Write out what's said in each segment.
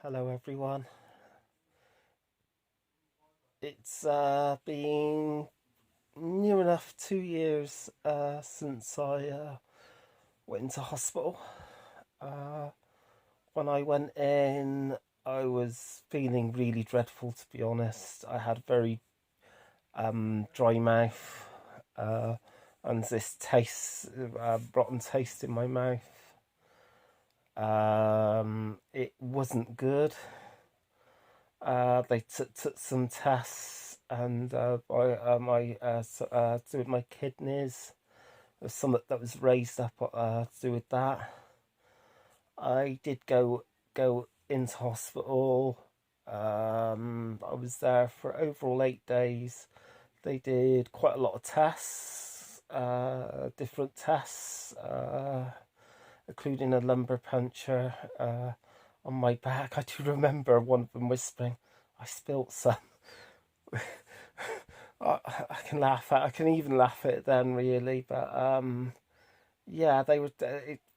Hello everyone. It's been near enough 2 years since I went into hospital. Uh, when I went in, I was feeling really dreadful, to be honest. I had very dry mouth and this taste, rotten taste in my mouth. It wasn't good. They took some tests and to do with my kidneys. There was something that was raised up to do with that. I did go into hospital. I was there for overall 8 days. They did quite a lot of tests, different tests, including a lumbar puncture on my back. I do remember one of them whispering, "I spilt some." I can laugh at. I can even laugh at it then, really. But yeah, they were.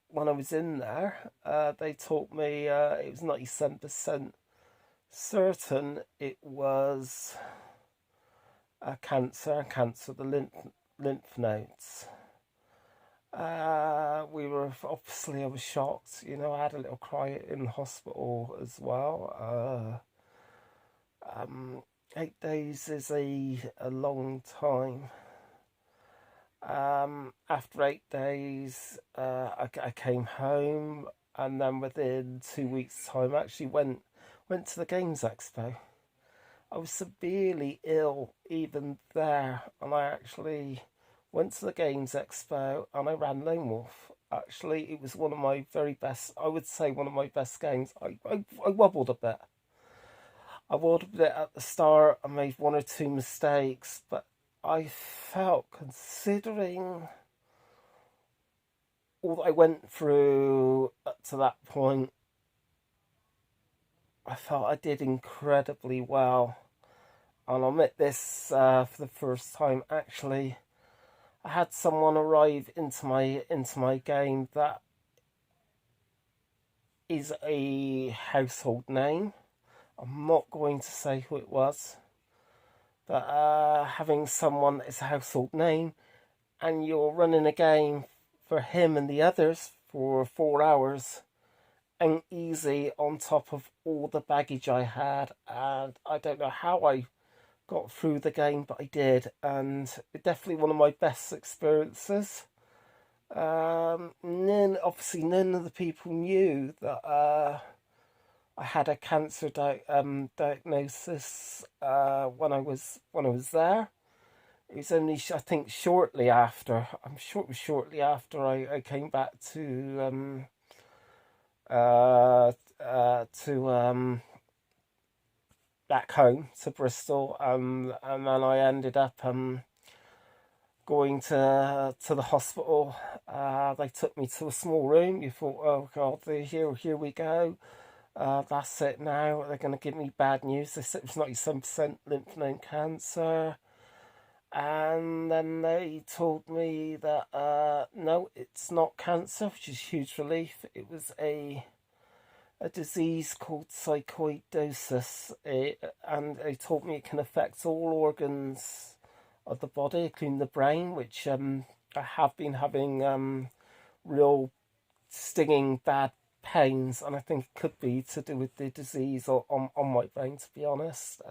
When I was in there, they told me it was 97% certain it was a cancer of the lymph nodes. We were obviously. I was shocked. I had a little cry in the hospital as well. 8 days is a long time. After 8 days, I came home, and then within 2 weeks' time, I actually went to the Games Expo. I was severely ill even there, and I actually went to the Games Expo and I ran Lone Wolf. Actually, it was one of my very best. I would say one of my best games. I wobbled a bit. I wobbled it at the start. I made one or two mistakes, but I felt, considering all that I went through up to that point, I felt I did incredibly well. And I'll admit this for the first time. Actually, I had someone arrive into my game that is a household name. I'm not going to say who it was, but having someone that is a household name and you're running a game for him and the others for 4 hours ain't easy, on top of all the baggage I had. And I don't know how I got through the game, but I did, and it definitely one of my best experiences. Obviously, none of the people knew that I had a cancer diagnosis when I was there. It was only, I think, shortly after. I'm sure it was shortly after I came back to back home to Bristol, and then I ended up going to the hospital. They took me to a small room. You thought, oh God, here we go. That's it now. They're going to give me bad news. They said it was 97% lymph node cancer. And then they told me that no, it's not cancer, which is a huge relief. It was a disease called sarcoidosis, and they told me it can affect all organs of the body, including the brain, which I have been having real stinging bad pains, and I think it could be to do with the disease on my brain, to be honest.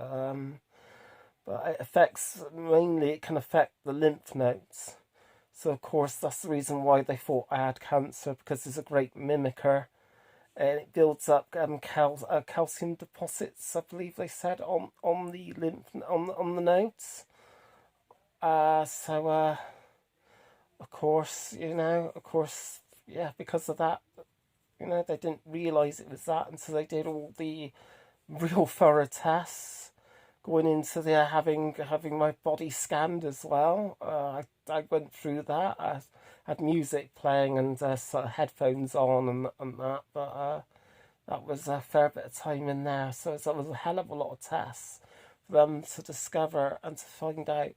But it affects, mainly it can affect the lymph nodes. So of course that's the reason why they thought I had cancer, because it's a great mimicker, and it builds up calcium deposits, I believe they said, on the lymph on the nodes. So of course, yeah, because of that, they didn't realise it was that until they did all the real thorough tests going into there, having my body scanned as well. I went through that. I had music playing and sort of headphones on and that, but that was a fair bit of time in there. So it was a hell of a lot of tests for them to discover and to find out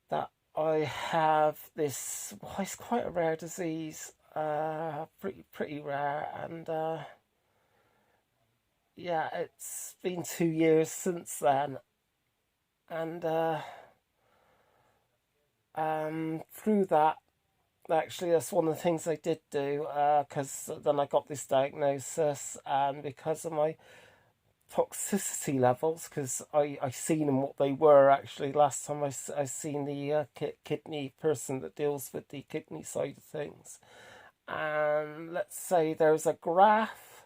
that I have this. Well, it's quite a rare disease, pretty rare, and yeah, it's been 2 years since then, and through that, actually, that's one of the things I did do, because then I got this diagnosis, and because of my toxicity levels, because I seen them what they were actually last time I seen the kidney person that deals with the kidney side of things, and let's say there's a graph,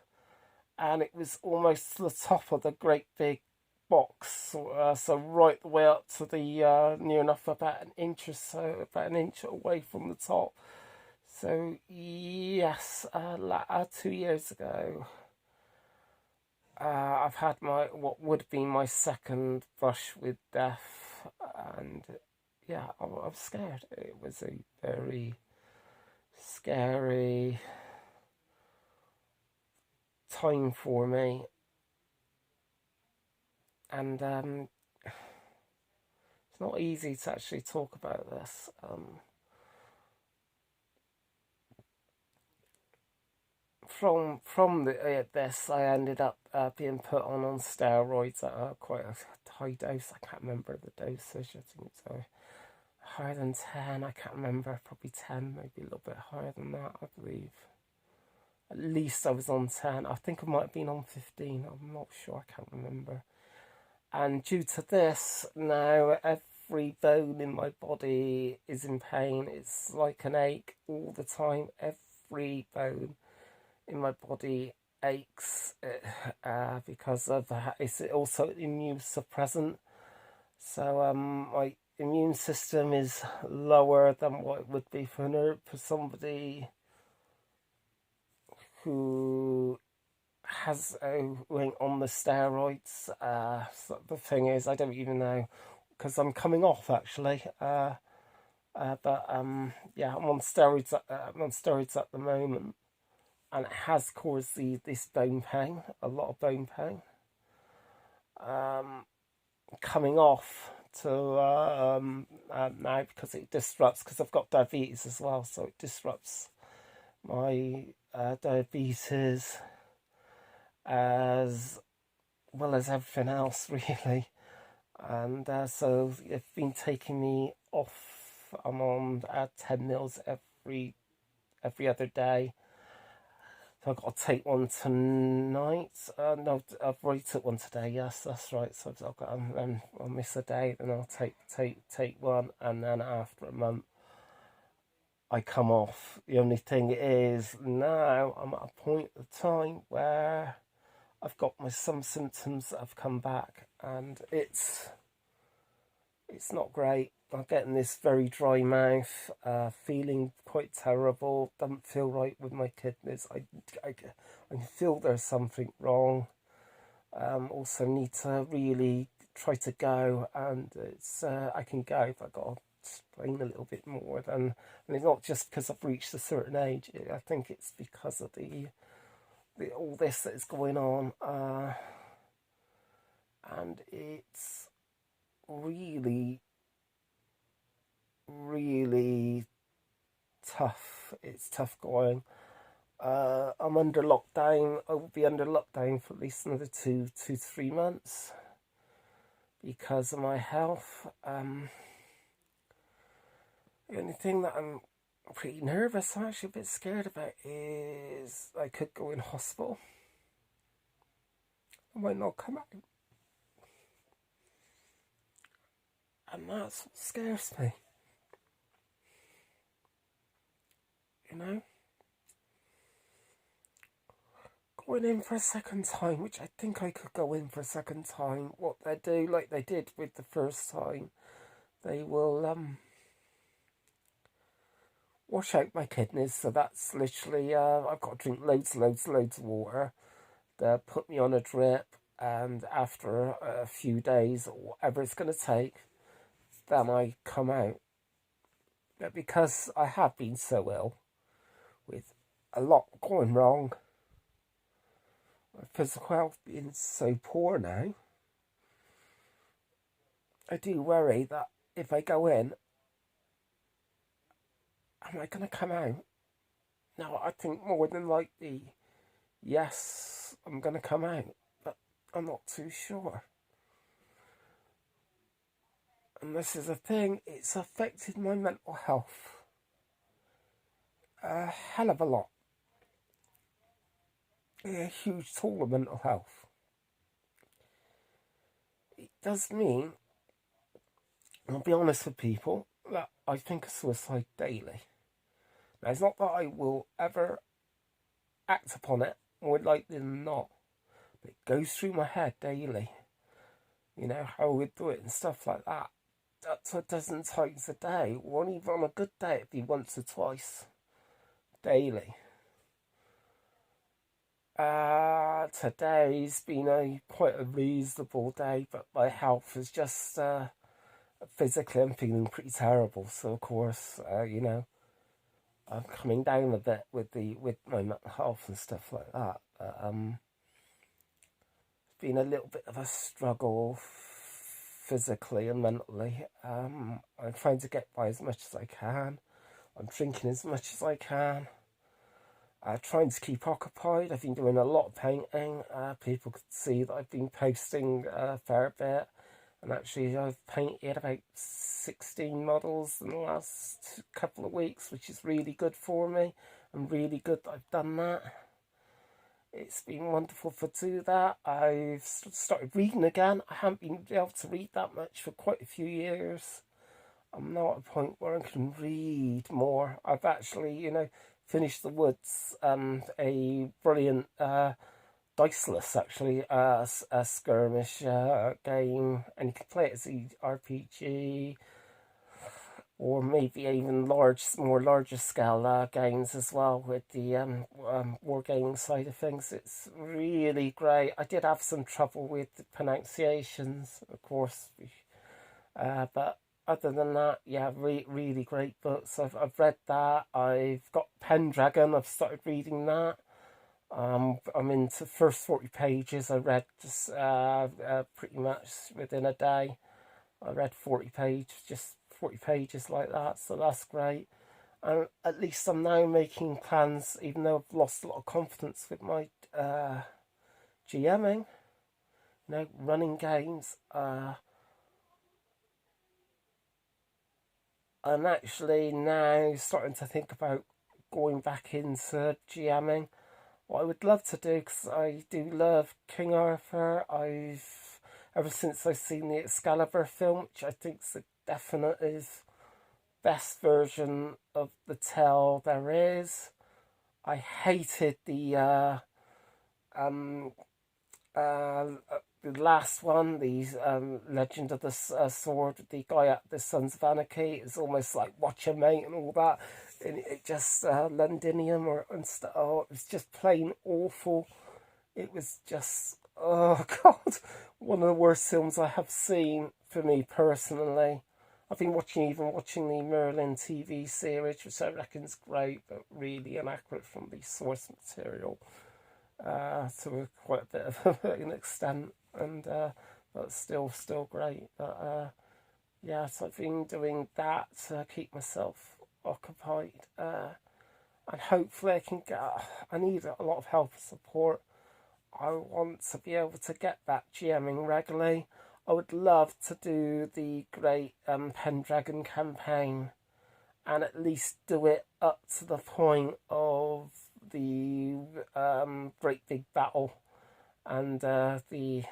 and it was almost to the top of the great big box, so right the way up to the near enough about an inch or so, about an inch away from the top. So yes, 2 years ago, I've had my what would be my second brush with death, and yeah, I was scared. It was a very scary time for me, and it's not easy to actually talk about this. From this, I ended up being put on steroids at quite a high dose. I can't remember the dosage. I think it's higher than 10. I can't remember. Probably 10, maybe a little bit higher than that, I believe. At least I was on 10. I think I might have been on 15. I'm not sure. I can't remember. And due to this, now every bone in my body is in pain. It's like an ache all the time. Every bone in my body aches because of it's also immune suppressant. So my immune system is lower than what it would be for somebody who has went on the steroids. So the thing is, I don't even know because I'm coming off actually. But yeah, I'm on steroids. I'm on steroids at the moment, and it has caused this bone pain, a lot of bone pain. Coming off to now because it disrupts, because I've got diabetes as well, so it disrupts my diabetes as well as everything else, really. And so it's been taking me off. I'm on 10 mils every other day. So I've got to take one tonight. No, I've already took one today. Yes, that's right. So I've got then I'll miss a day, then I'll take one, and then after a month, I come off. The only thing is now I'm at a point of time where I've got some symptoms that have come back, and it's not great. I'm getting this very dry mouth, feeling quite terrible. Doesn't feel right with my kidneys. I feel there's something wrong. Also need to really try to go, and it's I can go, but I've got to strain a little bit more than. And it's not just because I've reached a certain age. I think it's because of the all this that is going on, and it's really really tough. It's tough going. I'm under lockdown. I will be under lockdown for at least another 2 to 3 months because of my health. The only thing that I'm pretty nervous, I'm actually a bit scared about, is I could go in hospital. I might not come out. And that's what scares me. You know? Going in for a second time, which I think I could go in for a second time. What they do, like they did with the first time, they will wash out my kidneys. So that's literally, I've got to drink loads of water. They'll put me on a drip, and after a few days, or whatever it's going to take, then I come out. But because I have been so ill, with a lot going wrong, my physical health being so poor now, I do worry that if I go in, am I going to come out? No, I think more than likely, yes, I'm going to come out. But I'm not too sure. And this is a thing, it's affected my mental health a hell of a lot. A huge toll on mental health. It does mean, I'll be honest with people, that I think of suicide daily. Now, it's not that I will ever act upon it, more likely than not, but it goes through my head daily. You know, how we'd do it and stuff like that. That's a dozen times a day, or even on a good day, it'd be once or twice daily. Today's been quite a reasonable day, but my health is just physically, I'm feeling pretty terrible. So of course, I'm coming down a bit with my mental health and stuff like that. It's been a little bit of a struggle physically and mentally. I'm trying to get by as much as I can. I'm drinking as much as I can. Trying to keep occupied. I've been doing a lot of painting. People could see that I've been posting a fair bit. And actually I've painted about 16 models in the last couple of weeks, which is really good for me. I'm really good that I've done that. It's been wonderful to do that. I've started reading again. I haven't been able to read that much for quite a few years. I'm now at a point where I can read more. I've actually, finished The Woods, a brilliant diceless, actually, a skirmish game, and you can play it as an RPG, or maybe even more larger scale games as well, with the wargaming side of things. It's really great. I did have some trouble with the pronunciations, of course, but other than that, yeah, really great books. I've read that. I've got Pendragon. I've started reading that. I'm into the first 40 pages. I read just pretty much within a day. I read 40 pages like that. So that's great. And at least I'm now making plans, even though I've lost a lot of confidence with my GMing, running games. I'm actually now starting to think about going back into GMing. What I would love to do, because I do love King Arthur. Ever since I've seen the Excalibur film, which I think is the definitive best version of the tale there is. I hated the last one, the Legend of the Sword, the guy at the Sons of Anarchy. It's almost like Watcher Mate and all that. And it just, Londinium and stuff. Oh, it was just plain awful. It was just, oh God, one of the worst films I have seen for me personally. I've been watching the Merlin TV series, which I reckon is great, but really inaccurate from the source material. To quite a bit of an extent, and but still great. But yeah, so I've been doing that to keep myself occupied, and hopefully I can get. I need a lot of help and support. I want to be able to get that GMing regularly. I would love to do the great Pendragon campaign, and at least do it up to the point of the great big battle, and the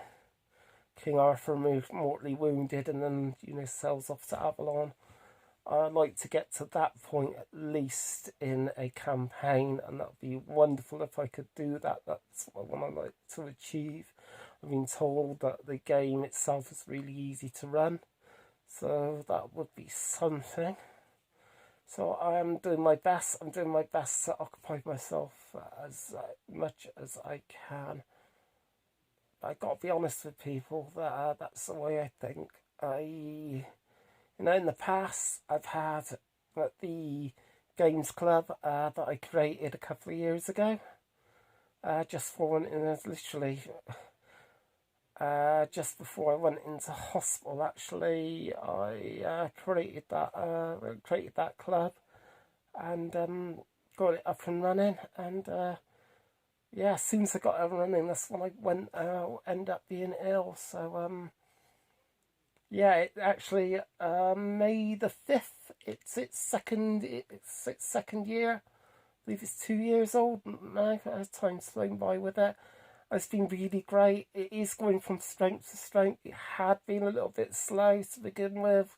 King Arthur mortally wounded, and then sails off to Avalon. I'd like to get to that point at least in a campaign, and that'd be wonderful if I could do that. That's what I'd like to achieve. I've been told that the game itself is really easy to run, so that would be something. So I am doing my best. I'm doing my best to occupy myself as much as I can. I got to be honest with people that that's the way I think. In the past, I've had the games club that I created a couple of years ago. Just for literally just before I went into hospital. Actually, I created that club, and got it up and running, and yeah, as soon as I got out running, that's when I went end up being ill. So yeah, it actually May the 5th. It's its second year. I believe it's 2 years old now. Time's flown by with it. It's been really great. It is going from strength to strength. It had been a little bit slow to begin with.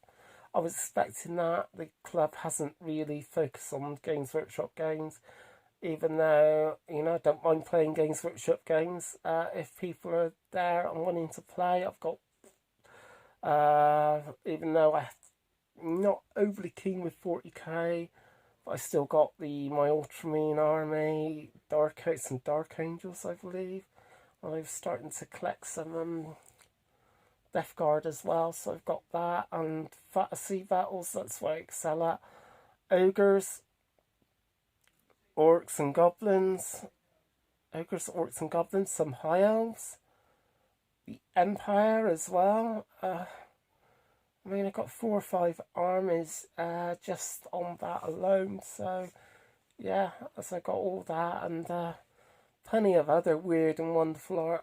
I was expecting that. The club hasn't really focused on Games Workshop games, even though, I don't mind playing Games Workshop games. If people are there and wanting to play, I've got, even though I'm not overly keen with 40k, but I still got my Ultramarine army, some Dark Angels, I believe. I'm starting to collect some Death Guard as well, so I've got that, and fantasy battles, that's what I excel at. Ogres, Orcs and Goblins, some High Elves, the Empire as well. I've got 4 or 5 armies just on that alone, so yeah, as I got all that, and plenty of other weird and wonderful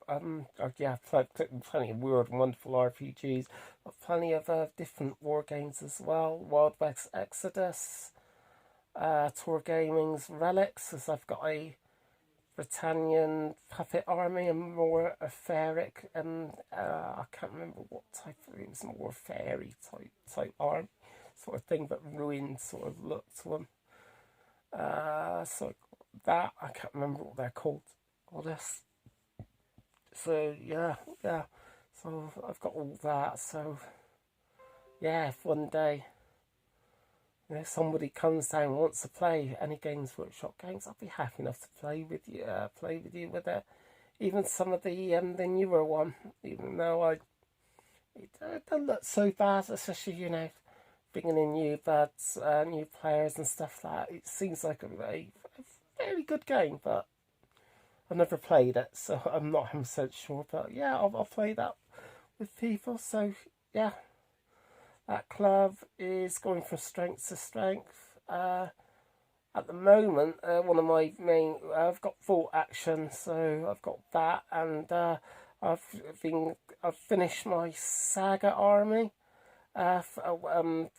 plenty of weird and wonderful RPGs, but plenty of different war games as well. Wild West Exodus, Tour Gaming's Relics, as I've got a Britannian puppet army and more a Faeric, and I can't remember what type of it was, more fairy type army sort of thing, but ruined sort of look to them. So that, I can't remember what they're called. All this. So yeah. So I've got all that. So yeah, if one day somebody comes down and wants to play any Games Workshop games, I'll be happy enough to play with you with it. Even some of the newer one, even though it doesn't look so bad, especially bringing in new players and stuff like that. It seems like a very good game, but I've never played it, so I'm not 100% sure. But yeah, I'll play that with people. So yeah, that club is going from strength to strength. At the moment, one of my main, I've got Vault Action, so I've got that, and I've finished my Saga army.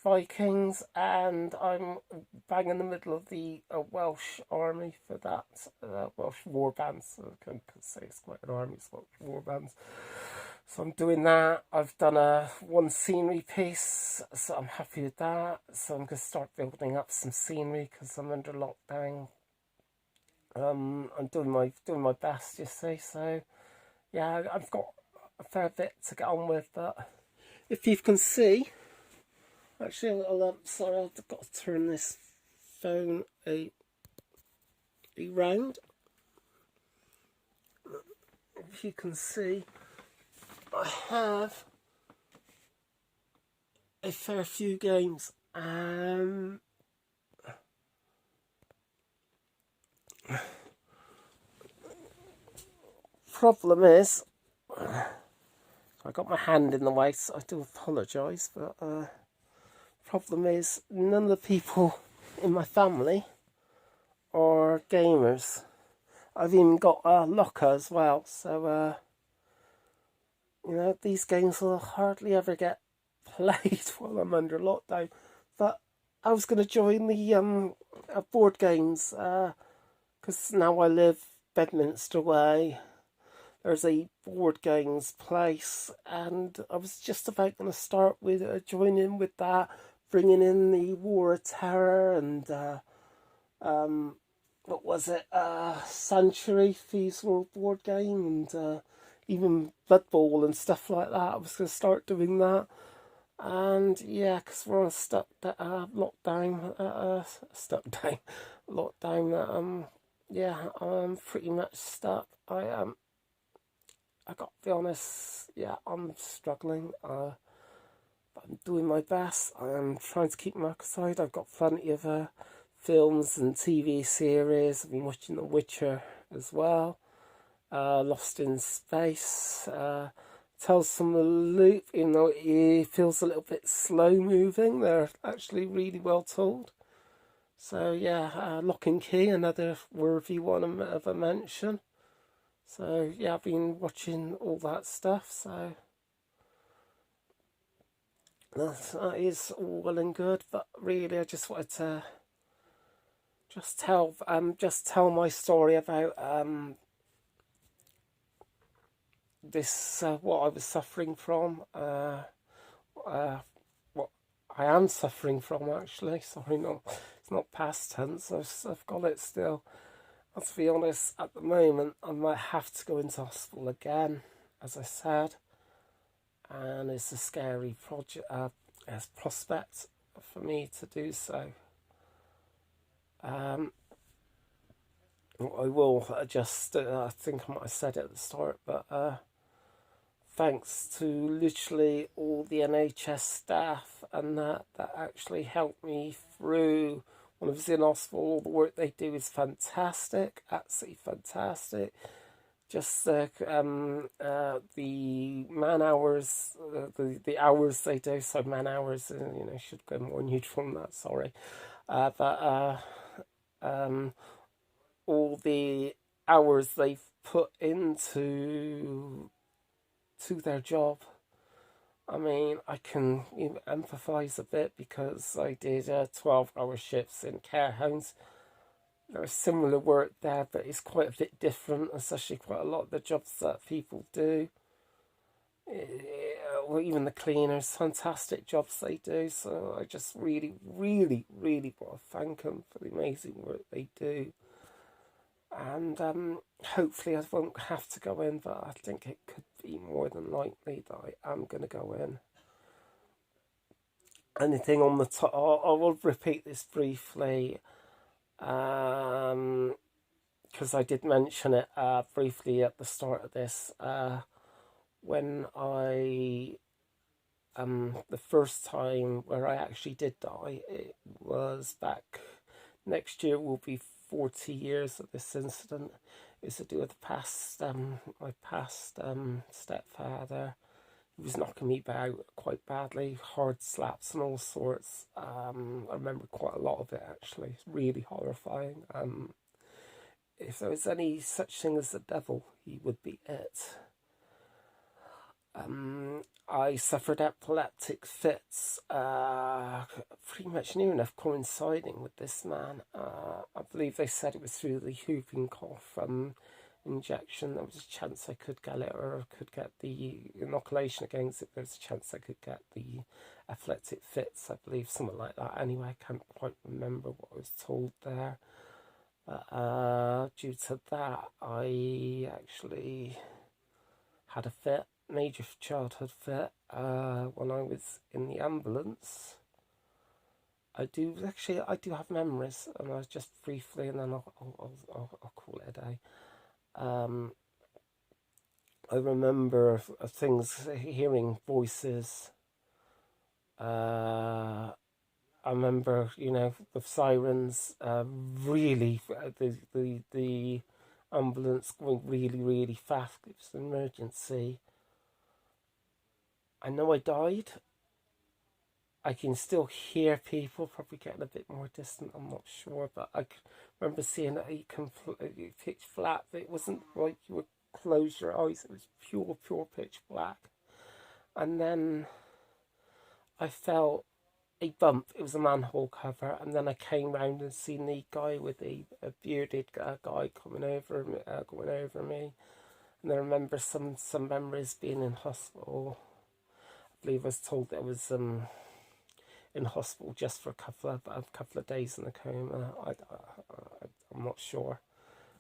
Vikings, and I'm bang in the middle of the Welsh army for that. Welsh warbands. I can't say it's quite an army, it's Welsh warbands. So I'm doing that. I've done one scenery piece, so I'm happy with that. So I'm going to start building up some scenery because I'm under lockdown. I'm doing my best, you see. So yeah, I've got a fair bit to get on with, but if you can see, actually, sorry, I've got to turn this phone around. If you can see, I have a fair few games. Problem is, I got my hand in the way, so I do apologise, but problem is, none of the people in my family are gamers. I've even got a locker as well, so these games will hardly ever get played while I'm under lockdown. But I was going to join the board games, because now I live Bedminster way. There's a board games place, and I was just about going to start with joining with that, bringing in the War of Terror and what was it, Sanctuary, Thieves World board game, and even Blood Bowl and stuff like that. I was going to start doing that, and yeah, because we're on lockdown. Yeah, I'm pretty much stuck. I got to be honest, yeah, I'm struggling. But I'm doing my best. I'm trying to keep my aside. I've got plenty of films and TV series. I've been watching The Witcher as well. Lost in Space. Tells from the Loop, even though it feels a little bit slow moving. They're actually really well told. So yeah, Lock and Key, another worthy one of a mention. So yeah, I've been watching all that stuff. So that is all well and good, but really, I just wanted to just tell my story about this what I was suffering from. Uh, what I am suffering from, actually. Sorry, no, it's not past tense. I've got it still. To be honest, at the moment, I might have to go into hospital again, as I said, and it's a scary prospect for me to do so. I will just, I think I might have said it at the start, but thanks to literally all the NHS staff and that actually helped me through when I was in hospital. All the work they do is fantastic, absolutely fantastic. Just the man hours, the hours they do. So man hours, should go more neutral than that. Sorry, but all the hours they've put into their job. I mean, I can empathise a bit because I did 12-hour shifts in care homes. There's similar work there, but it's quite a bit different, especially quite a lot of the jobs that people do. Or even the cleaners, fantastic jobs they do. So I just really, really, really want to thank them for the amazing work they do. And hopefully I won't have to go in, but I think it could be more than likely that I am going to go in. Anything on the top, I will repeat this briefly, because I did mention it briefly at the start of this. When I, the first time where I actually did die, it was back, next year will be 40 years of this incident. It's to do with my past stepfather. He was knocking me about quite badly, hard slaps and all sorts. I remember quite a lot of it, actually. It's really horrifying. If there was any such thing as the devil, he would be it. I suffered epileptic fits, pretty much near enough coinciding with this man. I believe they said it was through the whooping cough injection. There was a chance I could get it, or could get the inoculation against it. There was a chance I could get the epileptic fits, I believe, something like that. Anyway, I can't quite remember what I was told there. But due to that, I actually had a fit, major childhood fit, when I was in the ambulance. I do have memories, and I was just briefly, and then I'll call it a day. I remember things, hearing voices. I remember, the sirens, really, the ambulance going really, really fast. It was an emergency. I know I died. I can still hear people, probably getting a bit more distant, I'm not sure, but I remember seeing a completely pitch black. It wasn't like you would close your eyes, it was pure pitch black. And then I felt a bump. It was a manhole cover, and then I came round and seen the guy with a bearded guy going over me. And I remember some memories being in hospital. I believe I was told that I was in hospital just for a couple of days in a coma. I'm not sure,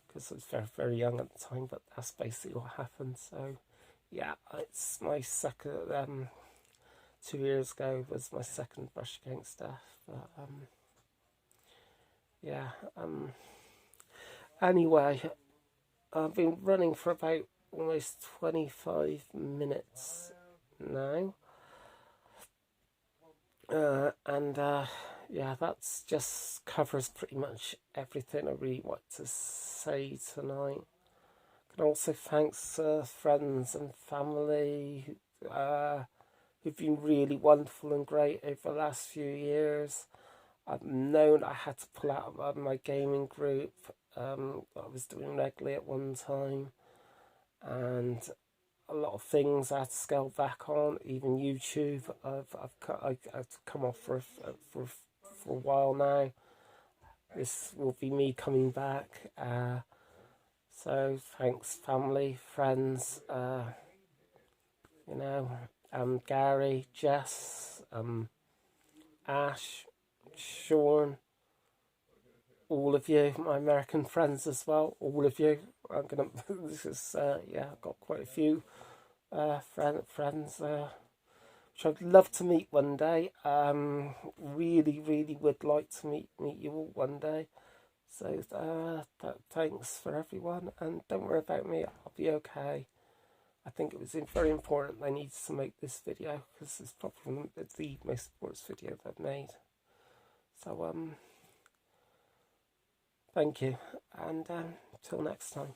because I was very, very young at the time, but that's basically what happened. So yeah, it's my second. 2 years ago was my second brush against death. But yeah. Anyway, I've been running for about almost 25 minutes now. And yeah, that's just covers pretty much everything I really want to say tonight. And also thanks friends and family who've been really wonderful and great over the last few years. I've known I had to pull out of my gaming group I was doing regularly at one time, and a lot of things I had to scale back on. Even YouTube, I've come off for a while now. This will be me coming back. So thanks, family, friends. Gary, Jess, Ash, Sean, all of you, my American friends as well, all of you. This is, I've got quite a few friends which I'd love to meet one day. Really, really would like to meet you all one day. So thanks for everyone, and don't worry about me, I'll be okay. I think it was very important I needed to make this video, because it's probably the most sports video that I've made. So thank you, and till next time.